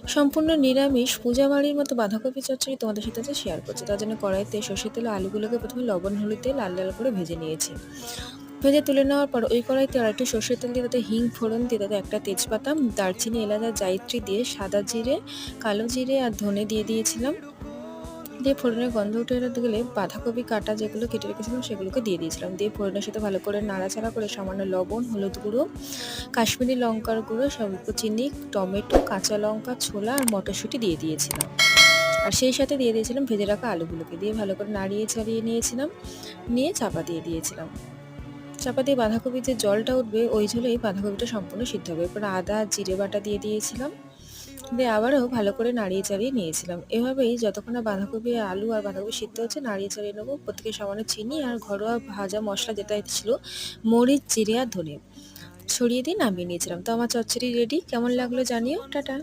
সম্পূর্ণ নিরামিষ পূজা বাড়ির মতো বাঁধাকপি চচ্চড়ি তোমাদের সাথে আজকে শেয়ার করছি। তার জন্য কড়াইতে সর্ষের তেল ও আলুগুলোকে প্রথমে লবণ হলুদ দিয়ে লাল লাল করে ভেজে নিয়েছি। ভেজে তুলে নেওয়ার পর ওই কড়াইতে আরেকটু সর্ষের তেল দিয়ে তাতে হিং ফোড়ন দিয়ে তাতে একটা তেজপাতা, দারচিনি, এলাচ আর জায়িত্রী দিয়ে সাদা জিরে, কালো জিরে আর ধনে দিয়ে দিয়েছিলাম। দিয়ে ফোড়নের গন্ধ উঠে গেলে বাঁধাকপি কাটা যেগুলো কেটে রেখেছিলাম সেগুলোকে দিয়ে দিয়েছিলাম। দিয়ে ফোড়নের সাথে ভালো করে নাড়াচাড়া করে সামান্য লবণ, হলুদ গুঁড়ো, কাশ্মীরি লঙ্কার গুঁড়ো, স্বল্প চিনি, টমেটো, কাঁচা লঙ্কা, ছোলা আর মটরশুঁটি দিয়ে দিয়েছিলাম। আর সেই সাথে দিয়ে দিয়েছিলাম ভেজে রাখা আলুগুলোকে, দিয়ে ভালো করে নাড়িয়ে চাড়িয়ে নিয়েছিলাম। নিয়ে চাপা দিয়ে দিয়েছিলাম। চাপা দিয়ে বাঁধাকপির যে জলটা উঠবে ওই ঝোলেই বাঁধাকপিটা সম্পূর্ণ সিদ্ধ হবে। এরপর আদা জিরে বাটা দিয়ে দিয়েছিলাম। দিয়ে আবারও ভালো করে নাড়িয়ে চাড়িয়ে নিয়েছিলাম। এভাবেই যতক্ষণ না বাঁধাকপি আলু আর বাঁধাকপি সিদ্ধ হচ্ছে নাড়িয়ে চাড়িয়ে নেবো। প্রত্যেকে সামান্য চিনি আর ঘরোয়া ভাজা মশলা যেটা ছিল মরিচ, জিরে আর ধনে ছড়িয়ে দিয়ে নামিয়ে নিয়েছিলাম। তো আমার চচ্চড়ি রেডি। কেমন লাগলো জানিও। টাটা।